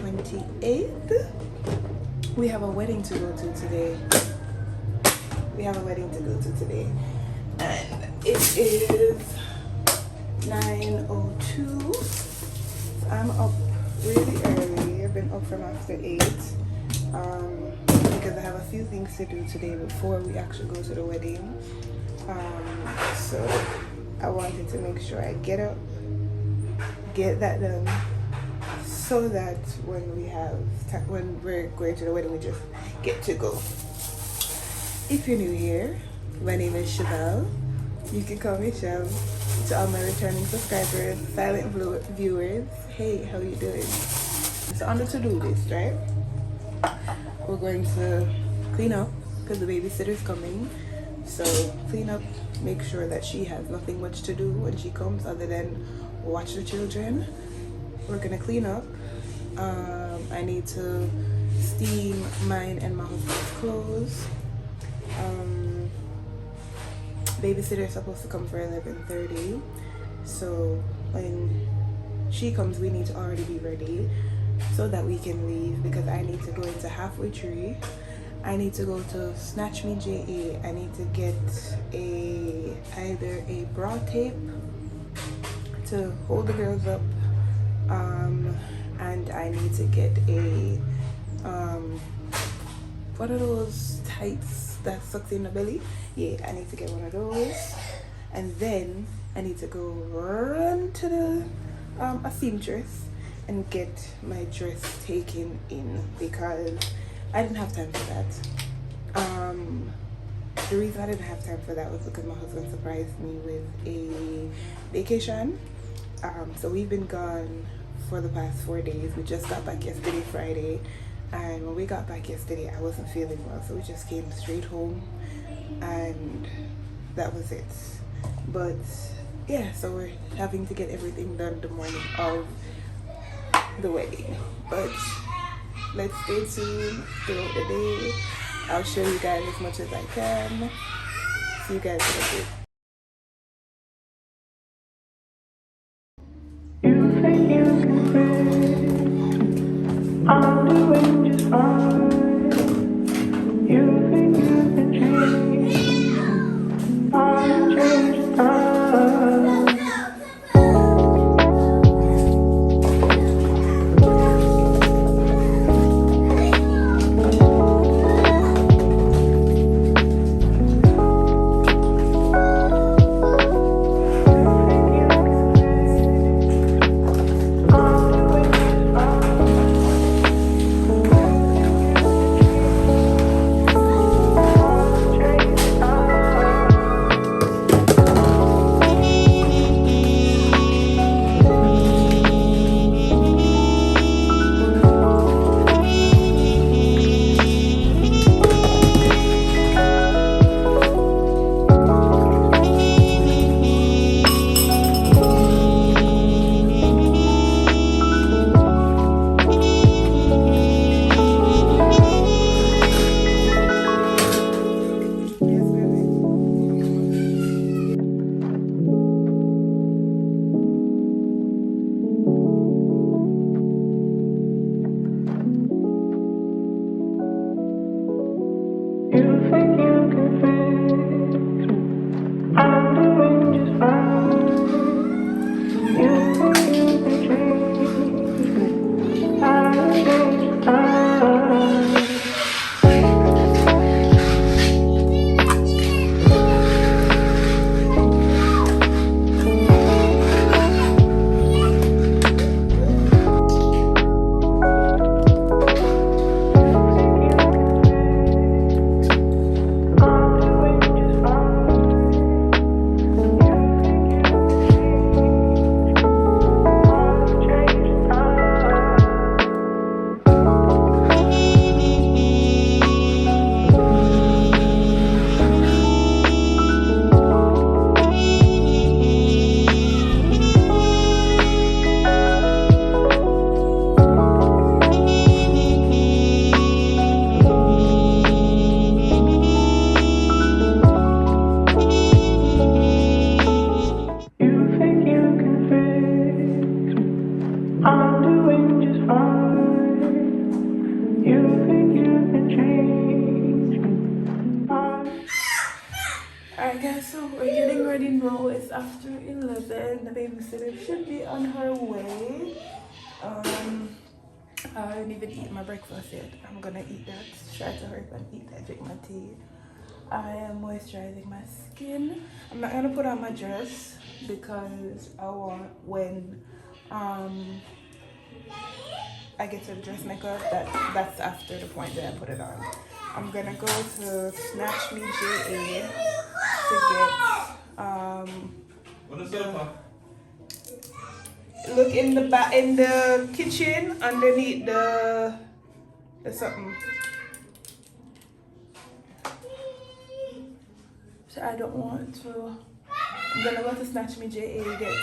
28th. We have a wedding to go to today. And it is 9:02. I'm up really early. I've been up from after 8 because I have a few things to do today before we actually go to the wedding. So I wanted to make sure I get up, get that done, so that when we're going to the wedding, we just get to go. If you're new here, my name is Chevelle. You can call me Chev. To all my returning subscribers, silent viewers, hey, how you doing? So on the to-do list, right? We're going to clean up because the babysitter's coming. So clean up, make sure that she has nothing much to do when she comes other than watch the children. We're gonna clean up. I need to steam mine and my husband's clothes. Babysitter is supposed to come for 11:30, so when she comes we need to already be ready so that we can leave, because I need to go into halfway tree. I need to go to Snatch Me JA. I need to get either a bra tape to hold the girls up, and I need to get a what are those tights that sucks in the belly? Yeah, I need to get one of those, and then I need to go run to the a seamstress and get my dress taken in, because I didn't have time for that. The reason I didn't have time for that was because my husband surprised me with a vacation. So we've been gone for the past 4 days. We just got back yesterday, Friday, and when we got back yesterday I wasn't feeling well, so we just came straight home and that was it. But yeah, so we're having to get everything done the morning of the wedding. But let's stay tuned throughout the day. I'll show you guys as much as I can. See you guys in a bit. You think you can say I'm doing just fine. You think you can change, I'll change time. know it's after 11. The babysitter should be on her way. I haven't even eaten my breakfast yet. I'm gonna eat that. Try to hurry up and eat that, drink my tea. I am moisturizing my skin. I'm not gonna put on my dress because I want when I get to the dressmaker, that's after the point that I put it on. I'm gonna go to Snatch Me JA to get look in the kitchen underneath the something. So I don't want to. I'm gonna go to Snatch Me JA get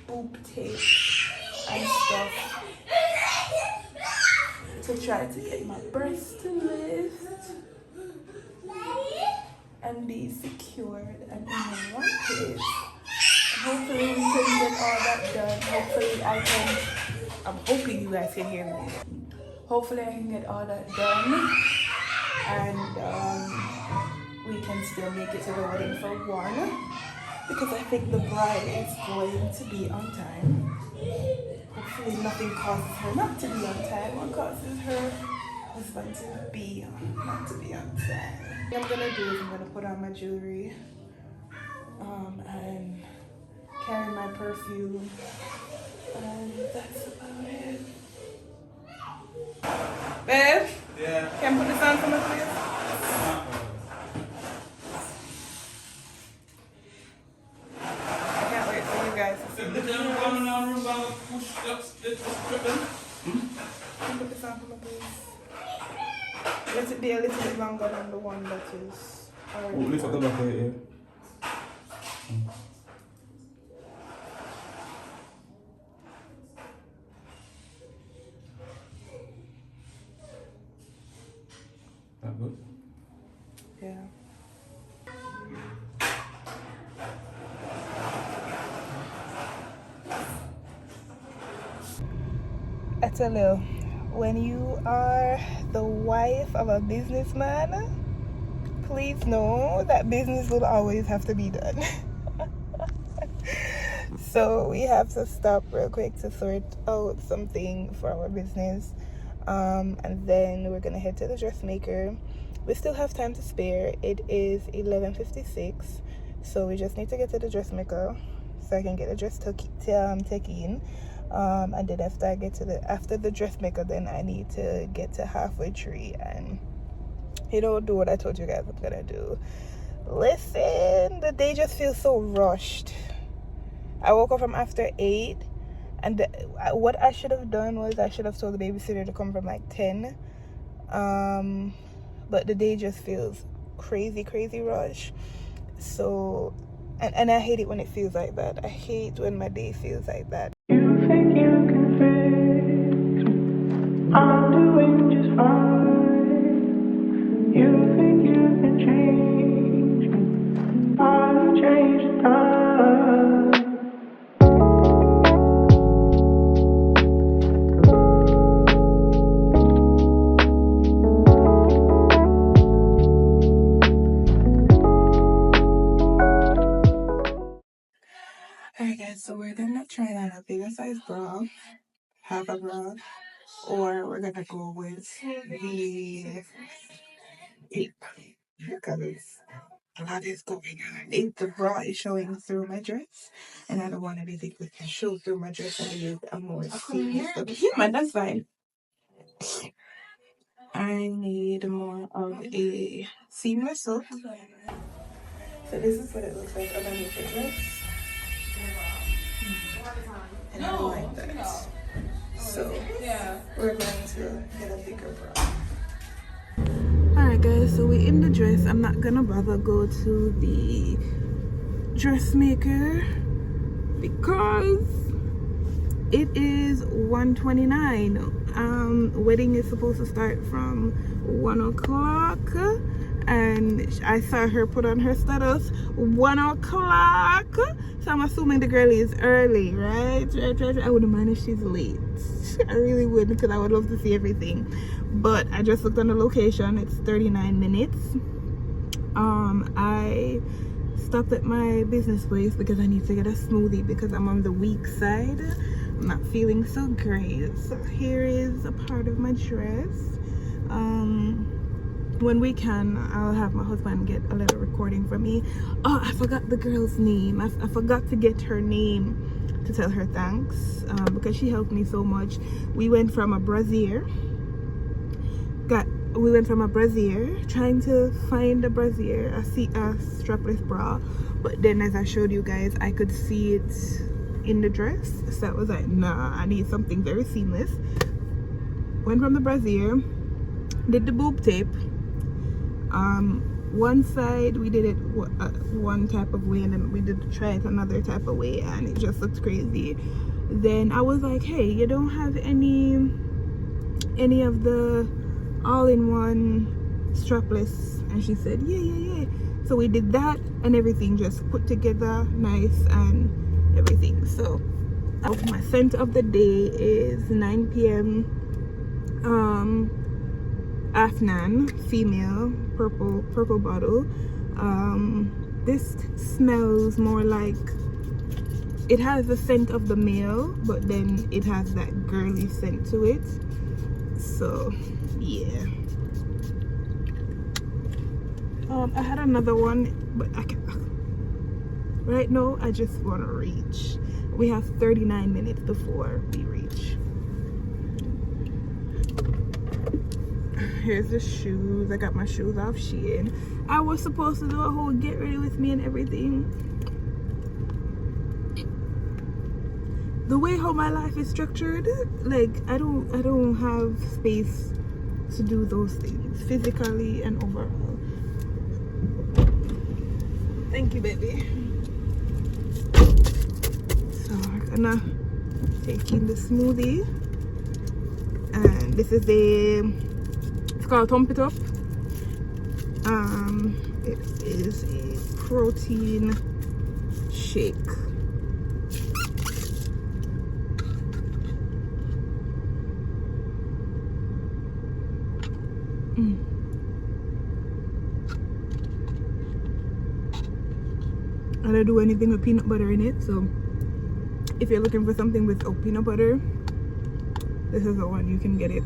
boob tape and stuff to try to get my breasts to lift and be secured and in one place. Hopefully we can get all that done. Hopefully I'm hoping you guys can hear me. Hopefully I can get all that done and we can still make it to the wedding for 1 because I think the bride is going to be on time. Hopefully nothing causes her not to be on time or causes her husband to be not to be on time. What I'm gonna do is I'm gonna put on my jewelry and carry my perfume, and that's about it. Babe? Yeah? Can I put this on for me, please? I can't wait for you guys to see this. Can you put this on for me, please? Let it be a little bit longer than the one that is already. Lift up the back right here. That good? Yeah. I tell you, when you are the wife of a businessman, please know that business will always have to be done. So we have to stop real quick to sort out something for our business. And then we're gonna head to the dressmaker. We still have time to spare. It is 11:56, so we just need to get to the dressmaker so I can get the dress taken. And then after the dressmaker, then I need to get to Halfway Tree and do what I told you guys I'm gonna do. Listen, the day just feels so rushed. I woke up from after 8. And what I should have done was I should have told the babysitter to come from like 10. But the day just feels crazy rush. So, and I hate it when it feels like that. I hate when my day feels like that. You think you can fix me? I'm doing just fine. You think you can change me? I'll change the time. Alright guys, so we're gonna try on a bigger size bra, half a bra, or we're gonna go with the 8 because a lot is going on. The bra is showing through my dress, and I don't want anything to show through my dress. I need a more seamless look. Yeah, man, that's fine. I need more of a seamless look. So this is what it looks like underneath the dress. And I like that. So we're going to get a bigger bra. Alright guys, so we're in the dress. I'm not gonna bother go to the dressmaker because it is 1:29. Wedding is supposed to start from 1 o'clock, and I saw her put on her status 1 o'clock, so I'm assuming the girl is early, right? I wouldn't mind if she's late. I really wouldn't, because I would love to see everything. But I just looked on the location. It's 39 minutes. I stopped at my business place because I need to get a smoothie because I'm on the weak side. I'm not feeling so great. So here is a part of my dress. When we can, I'll have my husband get a little recording for me. Oh, I forgot the girl's name. I forgot to get her name to tell her thanks because she helped me so much. We went from a brassiere trying to find a brassiere, a strapless bra, but then as I showed you guys, I could see it in the dress, so I was like, nah, I need something very seamless. Went from the brassiere, did the boob tape. One side we did it one type of way, and then we did try it another type of way, and it just looked crazy. Then I was like, hey, you don't have any of the all-in-one strapless? And she said, yeah. So we did that, and everything just put together nice and everything. So my scent of the day is 9 p.m. Afnan female purple bottle. This smells more like, it has the scent of the male, but then it has that girly scent to it. So yeah. I had another one, but I can't right now. I just want to reach. We have 39 minutes before we reach. Here's the shoes. I got my shoes off Shein. I was supposed to do a whole get ready with me and everything. The way how my life is structured, like I don't have space to do those things physically and overall. Thank you, baby. So I'm gonna take in the smoothie, and this is it's called Pump It Up. It is a protein shake. I don't do anything with peanut butter in it, so if you're looking for something without peanut butter, this is the one you can get it.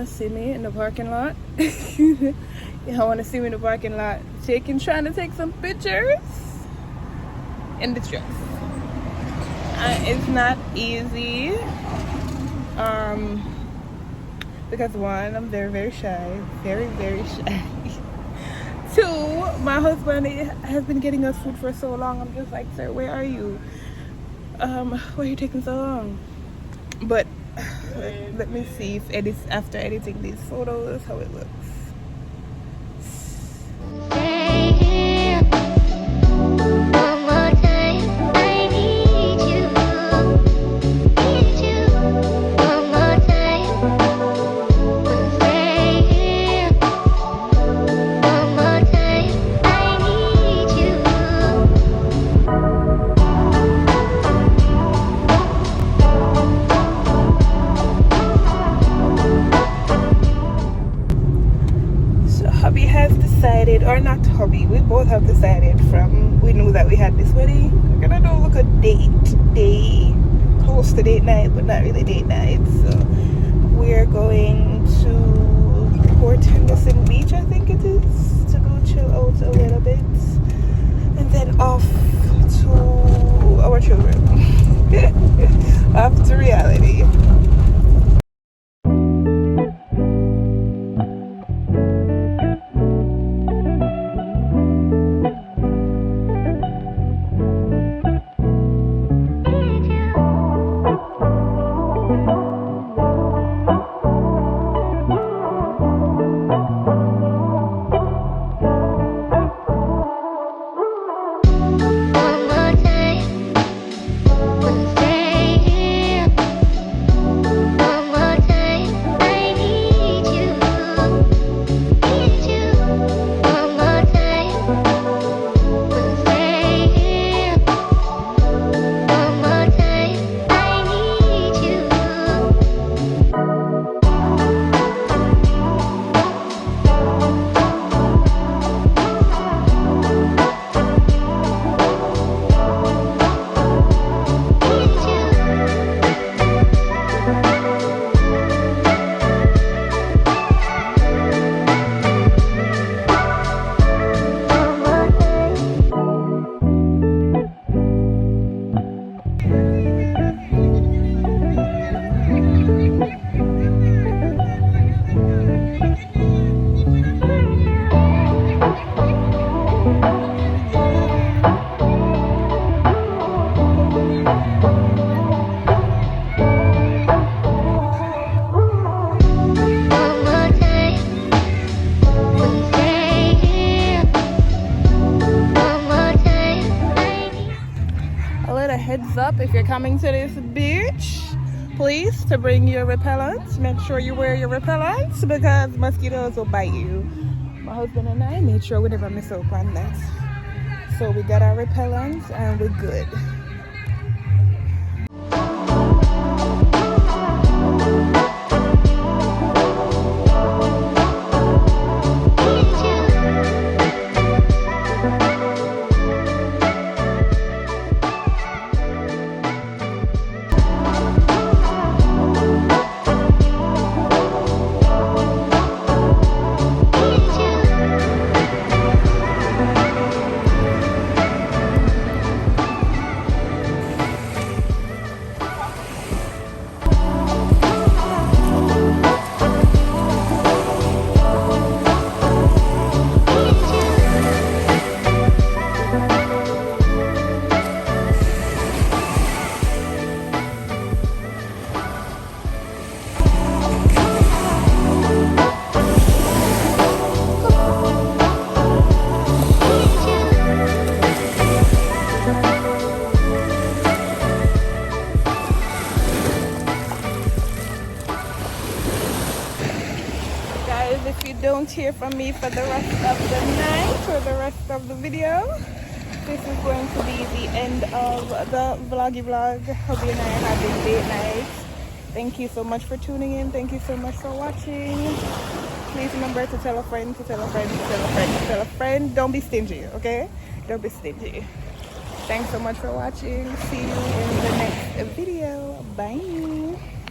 See me in the parking lot. You want to see me in the parking lot trying to take some pictures in the dress. It's not easy because one, I'm very shy, very shy. Two, my husband has been getting us food for so long. I'm just like, sir, where are you? Why are you taking so long? But let me see if after editing these photos how it looks. Or not hubby, we both have decided from we knew that we had this wedding, we're gonna do like a day close to date night, but not really date night. So we're going to Port Henderson Beach, I think it is, to go chill out a little bit, and then off to our children. Up to reality. Heads up, if you're coming to this beach, please to bring your repellents. Make sure you wear your repellents because mosquitoes will bite you. My husband and I made sure we never miss out on that. So we got our repellents and we're good. If you don't hear from me for the rest of the night or the rest of the video, this is going to be the end of the vloggy vlog. Hubby and I are having date night. Thank you so much for tuning in. Thank you so much for watching. Please remember to tell a friend, to tell a friend, to tell a friend, to tell a friend. Don't be stingy, okay? Don't be stingy. Thanks so much for watching. See you in the next video. Bye.